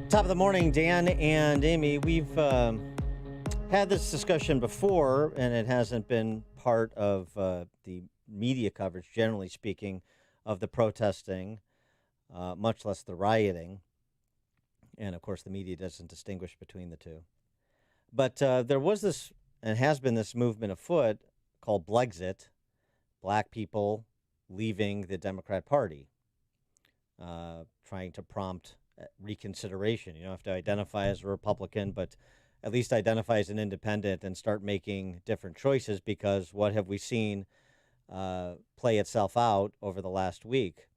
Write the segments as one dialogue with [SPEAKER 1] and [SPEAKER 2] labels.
[SPEAKER 1] Top of the morning, Dan and Amy. We've had this discussion before, and it hasn't been part of the media coverage, generally speaking, of the protesting, much less the rioting. And of course, the media doesn't distinguish between the two. But there was this, and has been this movement afoot called Blexit, black people leaving the Democrat Party, trying to prompt reconsideration. You don't have to identify as a Republican, but at least identify as an independent and start making different choices, because what have we seen play itself out over the last week?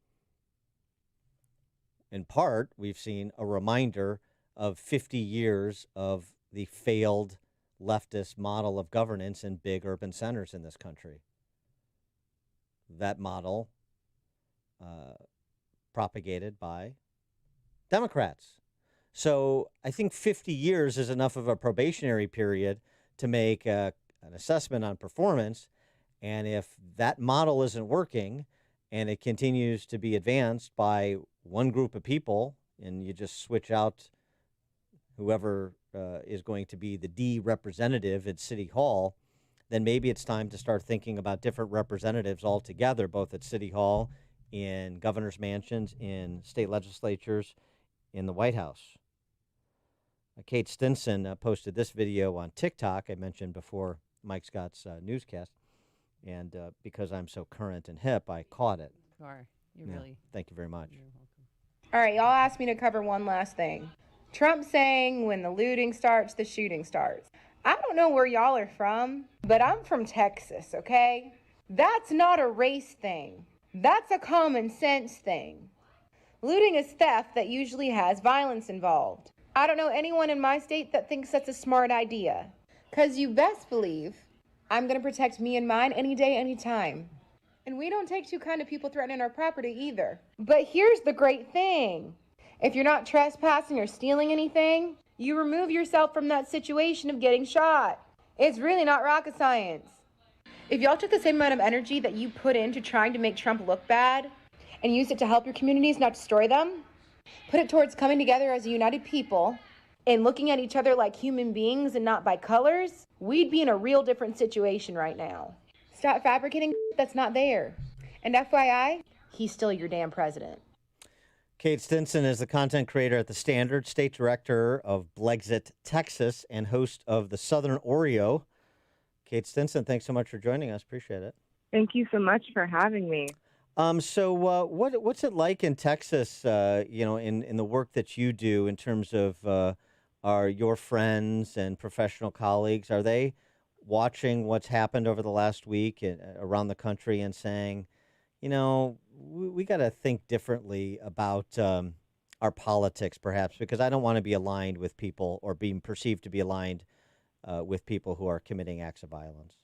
[SPEAKER 1] In part, we've seen a reminder of 50 years of the failed leftist model of governance in big urban centers in this country. That model propagated by Democrats. So I think 50 years is enough of a probationary period to make an assessment on performance. And if that model isn't working and it continues to be advanced by one group of people, and you just switch out whoever is going to be the D representative at City Hall, then maybe it's time to start thinking about different representatives altogether, both at City Hall, in governor's mansions, in state legislatures, in the White House. Kate Stinson posted this video on TikTok I mentioned before Mike Scott's newscast, and because I'm so current and hip, I caught it.
[SPEAKER 2] You are. You
[SPEAKER 1] Yeah,
[SPEAKER 2] really.
[SPEAKER 1] thank you very much.
[SPEAKER 2] You're welcome.
[SPEAKER 3] All right, y'all asked me to cover one last thing. Trump saying when the looting starts, the shooting starts. I don't know where y'all are from, but I'm from Texas, okay? That's not a race thing. That's a common sense thing. Looting is theft that usually has violence involved. I don't know anyone in my state that thinks that's a smart idea. 'Cause you best believe I'm gonna protect me and mine any day, any time. And we don't take too kind of people threatening our property either. But here's the great thing. If you're not trespassing or stealing anything, you remove yourself from that situation of getting shot. It's really not rocket science. If y'all took the same amount of energy that you put into trying to make Trump look bad and used it to help your communities, not destroy them, put it towards coming together as a united people and looking at each other like human beings and not by colors, we'd be in a real different situation right now. Stop fabricating that's not there. And FYI, he's still your damn president.
[SPEAKER 1] Kate Stinson is the content creator at The Standard, state director of Blexit, Texas, and host of the Southern Oreo. Kate Stinson, thanks so much for joining us. Appreciate it.
[SPEAKER 4] Thank you so much for having me.
[SPEAKER 1] What's it like in Texas, in the work that you do in terms of are your friends and professional colleagues, are they watching what's happened over the last week around the country and saying, we got to think differently about our politics, perhaps, because I don't want to be aligned with people or being perceived to be aligned with people who are committing acts of violence?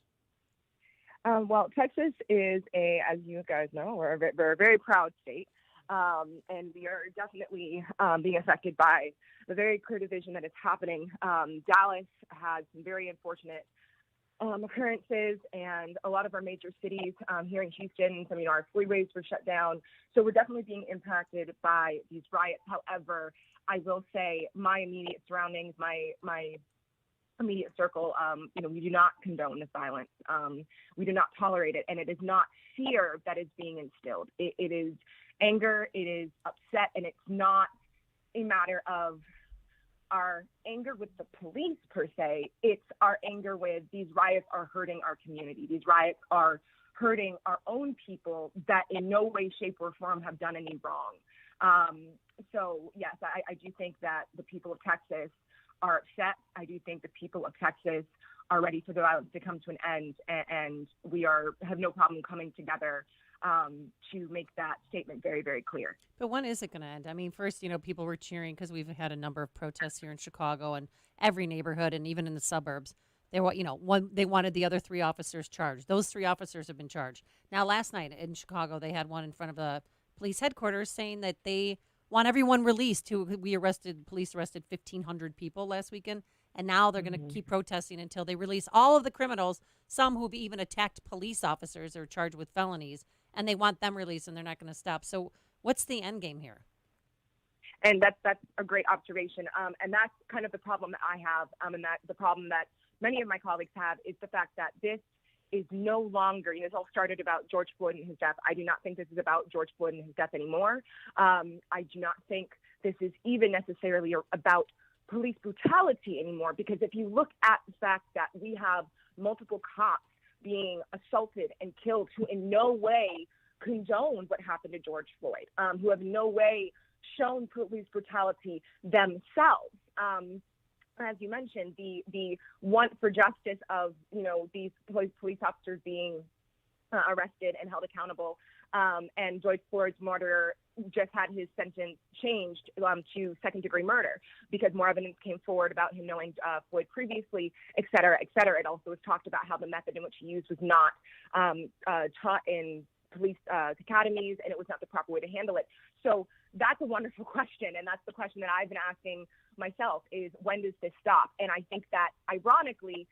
[SPEAKER 4] Well, Texas is as you guys know, we're a very proud state, and we are definitely being affected by the very clear division that is happening. Dallas has some very unfortunate occurrences, and a lot of our major cities here in Houston, our freeways were shut down. So we're definitely being impacted by these riots. However, I will say my immediate surroundings, my immediate circle, we do not condone this violence. We do not tolerate it. And it is not fear that is being instilled. It is anger, it is upset, and it's not a matter of our anger with the police per se. It's our anger with these riots are hurting our community. These riots are hurting our own people that in no way, shape, or form have done any wrong. So yes, I do think that the people of Texas are upset. I do think the people of Texas are ready for the violence to come to an end, and we have no problem coming together to make that statement very, very clear.
[SPEAKER 2] But when is it going to end? I mean, first, people were cheering because we've had a number of protests here in Chicago and every neighborhood and even in the suburbs. They wanted the other 3 officers charged. Those 3 officers have been charged. Now, last night in Chicago, they had one in front of the police headquarters saying that they want everyone released. Police arrested 1,500 people last weekend, and now they're going to keep protesting until they release all of the criminals, some who've even attacked police officers or charged with felonies, and they want them released, and they're not going to stop. So what's the end game here?
[SPEAKER 4] And that's a great observation. And that's kind of the problem that I have, and that the problem that many of my colleagues have is the fact that this is no longer, this all started about George Floyd and his death. I do not think this is about George Floyd and his death anymore. I do not think this is even necessarily about police brutality anymore, because if you look at the fact that we have multiple cops being assaulted and killed who in no way condoned what happened to George Floyd, who have in no way shown police brutality themselves. As you mentioned, the want for justice of, these police officers being arrested and held accountable, and George Floyd's murderer just had his sentence changed to second-degree murder because more evidence came forward about him knowing Floyd previously, et cetera, et cetera. It also was talked about how the method in which he used was not taught in police academies, and it was not the proper way to handle it. So that's a wonderful question, and that's the question that I've been asking myself is, when does this stop? And I think that, ironically,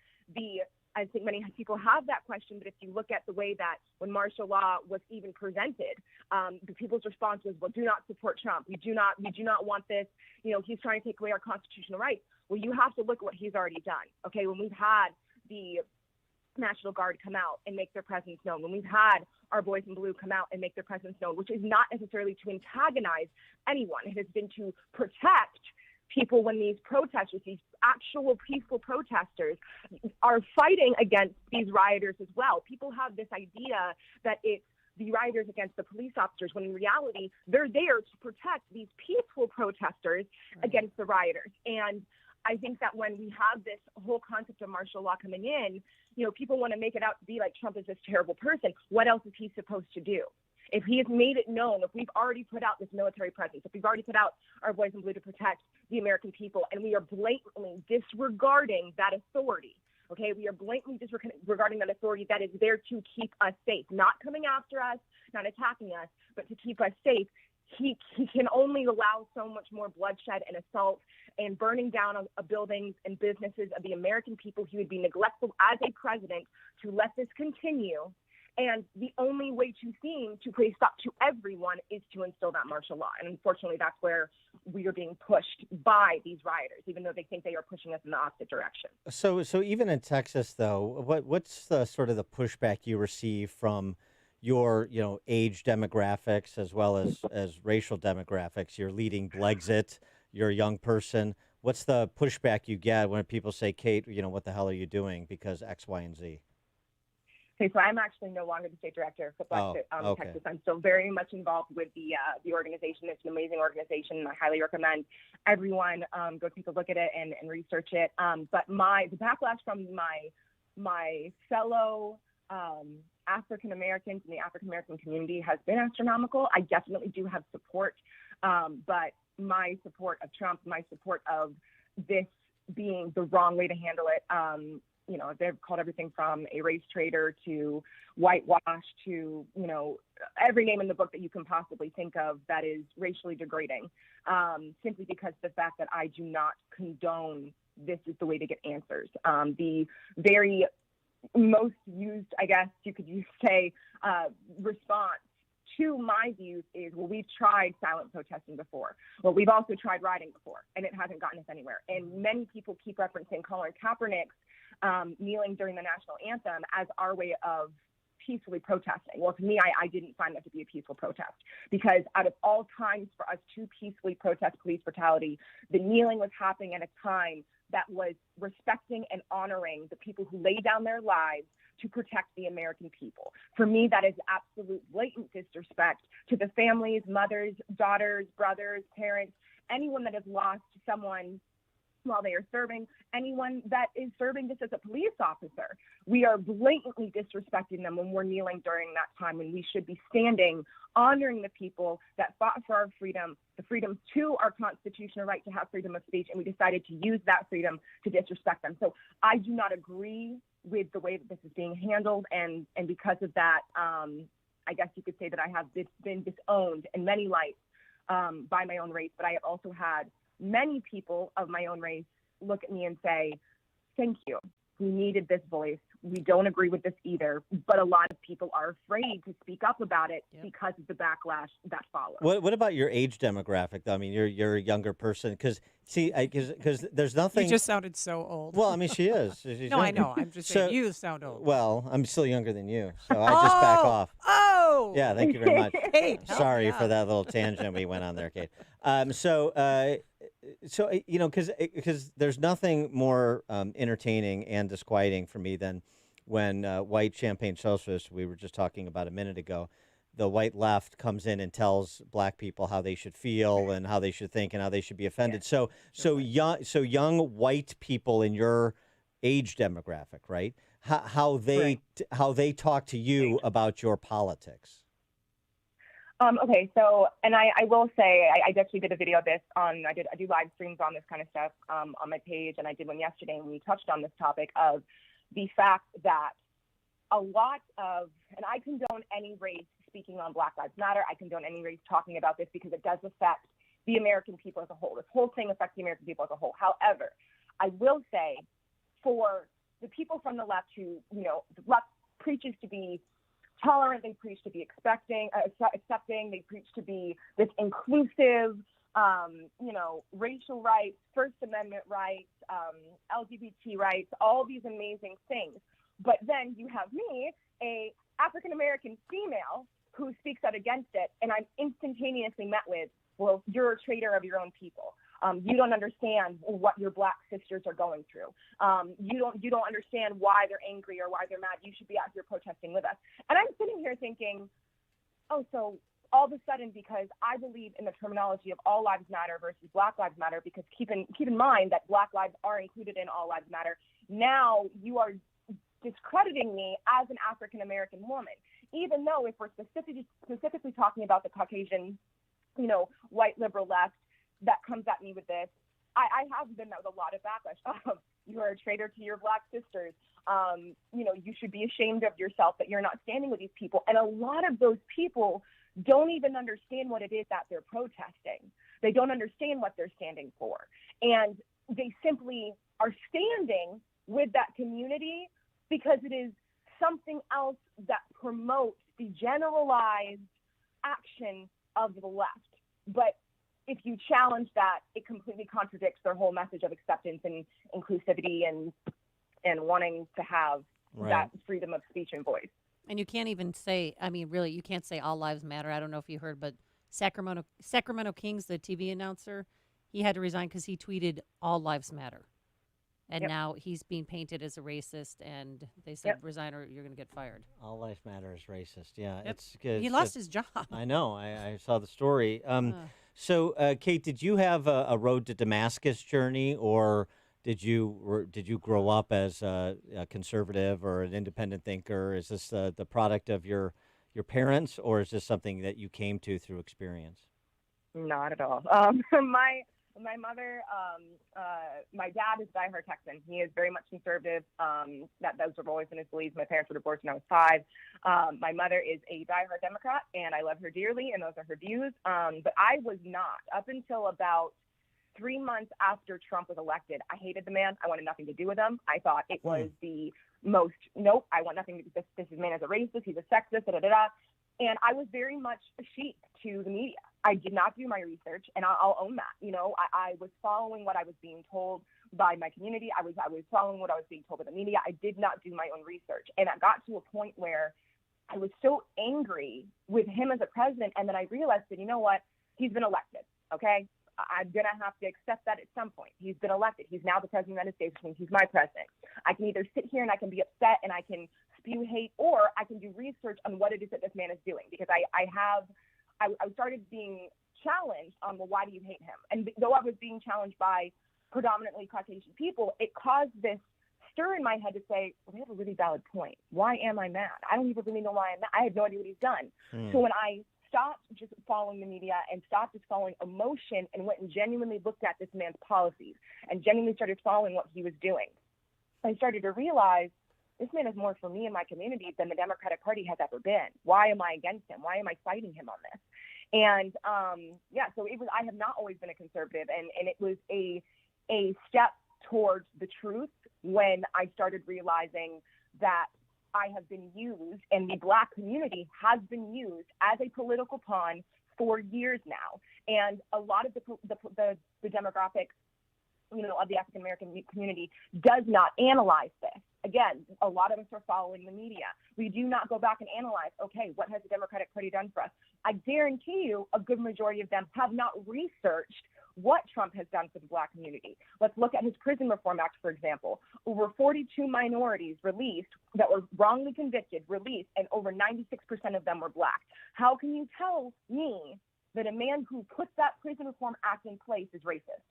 [SPEAKER 4] I think many people have that question, but if you look at the way that when martial law was even presented, the people's response was, well, do not support Trump. We do not want this. He's trying to take away our constitutional rights. Well, you have to look at what he's already done. Okay, when we've had the National Guard come out and make their presence known, when we've had our boys in blue come out and make their presence known, which is not necessarily to antagonize anyone. It has been to protect people when these protesters, these actual peaceful protesters, are fighting against these rioters as well. People have this idea that it's the rioters against the police officers, when in reality, they're there to protect these peaceful protesters against the rioters. And I think that when we have this whole concept of martial law coming in, people want to make it out to be like Trump is this terrible person. What else is he supposed to do? If he has made it known, if we've already put out this military presence, if we've already put out our boys in blue to protect the American people, and we are blatantly disregarding that authority, okay, we are blatantly disregarding that authority that is there to keep us safe, not coming after us, not attacking us, but to keep us safe, he can only allow so much more bloodshed and assault and burning down of buildings and businesses of the American people. He would be neglectful as a president to let this continue. And the only way to put a stop to everyone is to instill that martial law. And unfortunately, that's where we are being pushed by these rioters, even though they think they are pushing us in the opposite direction.
[SPEAKER 1] So even in Texas, though, what's the sort of the pushback you receive from your age demographics as well as racial demographics? You're leading Blexit. You're a young person. What's the pushback you get when people say, Kate, what the hell are you doing because X, Y, and Z?
[SPEAKER 4] Okay, so I'm actually no longer the state director for Blexit,
[SPEAKER 1] okay.
[SPEAKER 4] Texas. I'm still very much involved with the organization. It's an amazing organization. I highly recommend everyone go take a look at it and research it. But the backlash from my fellow African Americans in the African American community has been astronomical. I definitely do have support, but my support of Trump, my support of this being the wrong way to handle it, they've called everything from a race traitor to whitewash to, every name in the book that you can possibly think of that is racially degrading, simply because of the fact that I do not condone this is the way to get answers. The very most used, I guess you could say, response to my views is, well, we've tried silent protesting before. Well, we've also tried rioting before, and it hasn't gotten us anywhere. And many people keep referencing Colin Kaepernick's kneeling during the national anthem as our way of peacefully protesting. Well, to me, I didn't find that to be a peaceful protest, because out of all times for us to peacefully protest police brutality, the kneeling was happening at a time that was respecting and honoring the people who laid down their lives to protect the American people. For me, that is absolute blatant disrespect to the families, mothers, daughters, brothers, parents, anyone that has lost someone while they are serving, anyone that is serving just as a police officer. We are blatantly disrespecting them when we're kneeling during that time, when we should be standing, honoring the people that fought for our freedom, the freedom to our constitutional right to have freedom of speech, and we decided to use that freedom to disrespect them. So I do not agree with the way that this is being handled, and because of that, I guess you could say that I have been disowned in many lights by my own race, but I have also had many people of my own race look at me and say, thank you. We needed this voice. We don't agree with this either, but a lot of people are afraid to speak up about it because of the backlash that follows.
[SPEAKER 1] What about your age demographic, though? I mean, you're a younger person. Because, see, because there's nothing.
[SPEAKER 5] You just sounded so old.
[SPEAKER 1] Well, I mean, she is. She's
[SPEAKER 5] No, I
[SPEAKER 1] younger.
[SPEAKER 5] know. I'm just saying you sound old.
[SPEAKER 1] Well, I'm still younger than you, so I just back off.
[SPEAKER 5] Oh!
[SPEAKER 1] Yeah, thank you very much.
[SPEAKER 5] Kate, help
[SPEAKER 1] Sorry
[SPEAKER 5] me
[SPEAKER 1] for
[SPEAKER 5] out.
[SPEAKER 1] that little tangent we went on there, Kate. So you know, because there's nothing more entertaining and disquieting for me than when white champagne socialists, we were just talking about a minute ago, the white left comes in and tells black people how they should feel and how they should think and how they should be offended. So young white people in your age demographic, right? How they talk to you about your politics.
[SPEAKER 4] Okay, so, and I will say, I actually did a video of this I do live streams on this kind of stuff on my page, and I did one yesterday, and we touched on this topic of the fact that a lot of, and I condone any race speaking on Black Lives Matter, I condone any race talking about this because it does affect the American people as a whole. This whole thing affects the American people as a whole. However, I will say, for the people from the left who, you know, the left preaches to be tolerant, they preach to be accepting, they preach to be this inclusive, you know, racial rights, First Amendment rights, LGBT rights, all these amazing things. But then you have me, a African-American female, who speaks out against it, and I'm instantaneously met with, well, you're a traitor of your own people. You don't understand what your Black sisters are going through. You don't understand why they're angry or why they're mad. You should be out here protesting with us. And I'm sitting here thinking, oh, so all of a sudden, because I believe in the terminology of all lives matter versus Black Lives Matter, because keep in mind that Black lives are included in all lives matter, now you are discrediting me as an African-American woman, even though if we're specifically talking about the Caucasian, you know, white liberal left, that comes at me with this. I have been met with a lot of backlash. You are a traitor to your Black sisters. You know, you should be ashamed of yourself that you're not standing with these people. And a lot of those people don't even understand what it is that they're protesting. They don't understand what they're standing for. And they simply are standing with that community because it is something else that promotes the generalized action of the left. But if you challenge that, it completely contradicts their whole message of acceptance and inclusivity and wanting to have that freedom of speech and voice.
[SPEAKER 2] And you can't even say, I mean, really, you can't say all lives matter. I don't know if you heard, but Sacramento Kings, the TV announcer, he had to resign because he tweeted all lives matter. And now he's being painted as a racist, and they said, resign or you're going to get fired.
[SPEAKER 1] All life matter is racist. Yeah, it's good.
[SPEAKER 2] He lost his job.
[SPEAKER 1] I know. I saw the story. So, Kate, did you have a road to Damascus journey, or did you grow up as a conservative or an independent thinker? Is this the product of your parents, or is this something that you came to through experience?
[SPEAKER 4] Not at all. My mother, my dad is a diehard Texan. He is very much conservative. Those have always been his beliefs. My parents were divorced when I was 5. My mother is a diehard Democrat, and I love her dearly, and those are her views. But I was not. Up until about 3 months after Trump was elected, I hated the man. I wanted nothing to do with him. I thought it was the most, nope, I want nothing to do. This man is a racist. He's a sexist, da-da-da-da. And I was very much a sheep to the media. I did not do my research, and I'll own that. You know, I was following what I was being told by my community. I was following what I was being told by the media. I did not do my own research. And I got to a point where I was so angry with him as a president, and then I realized that, you know what, he's been elected, okay? I'm going to have to accept that at some point. He's been elected. He's now the president of the United States, which means he's my president. I can either sit here and I can be upset and I can spew hate, or I can do research on what it is that this man is doing, because I started being challenged on, well, why do you hate him? And though I was being challenged by predominantly Caucasian people, it caused this stir in my head to say, well, they have a really valid point. Why am I mad? I don't even really know why I'm mad. I have no idea what he's done. So when I stopped just following the media and stopped just following emotion and went and genuinely looked at this man's policies and genuinely started following what he was doing, I started to realize this man is more for me and my community than the Democratic Party has ever been. Why am I against him? Why am I fighting him on this? And so it was. I have not always been a conservative, and it was a step towards the truth, when I started realizing that I have been used, and the Black community has been used as a political pawn for years now. And a lot of the demographic, of the African American community does not analyze this. Again, a lot of us are following the media. We do not go back and analyze, okay, what has the Democratic Party done for us? I guarantee you a good majority of them have not researched what Trump has done for the Black community. Let's look at his Prison Reform Act, for example. Over 42 minorities released that were wrongly convicted, released, and over 96% of them were Black. How can you tell me that a man who put that Prison Reform Act in place is racist?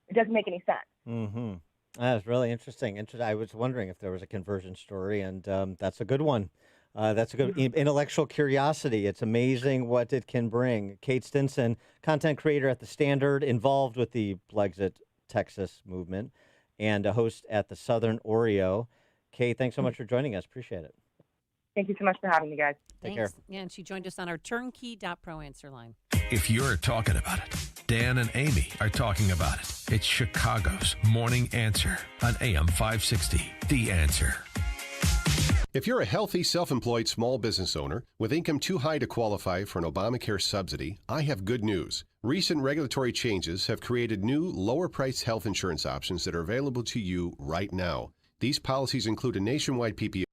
[SPEAKER 4] It doesn't make any sense.
[SPEAKER 1] Mm-hmm. That's really interesting. I was wondering if there was a conversion story, and that's a good one. That's a good intellectual curiosity. It's amazing what it can bring. Kate Stinson, content creator at The Standard, involved with the Blexit Texas movement, and a host at the Southern Oreo. Kate, thanks so much for joining us. Appreciate it.
[SPEAKER 4] Thank you so much for having me, guys.
[SPEAKER 1] Take care.
[SPEAKER 2] Yeah, and she joined us on our turnkey.pro answer line.
[SPEAKER 6] If you're talking about it, Dan and Amy are talking about it. It's Chicago's Morning Answer on AM 560. The Answer.
[SPEAKER 7] If you're a healthy, self-employed small business owner with income too high to qualify for an Obamacare subsidy, I have good news. Recent regulatory changes have created new, lower-priced health insurance options that are available to you right now. These policies include a nationwide PPO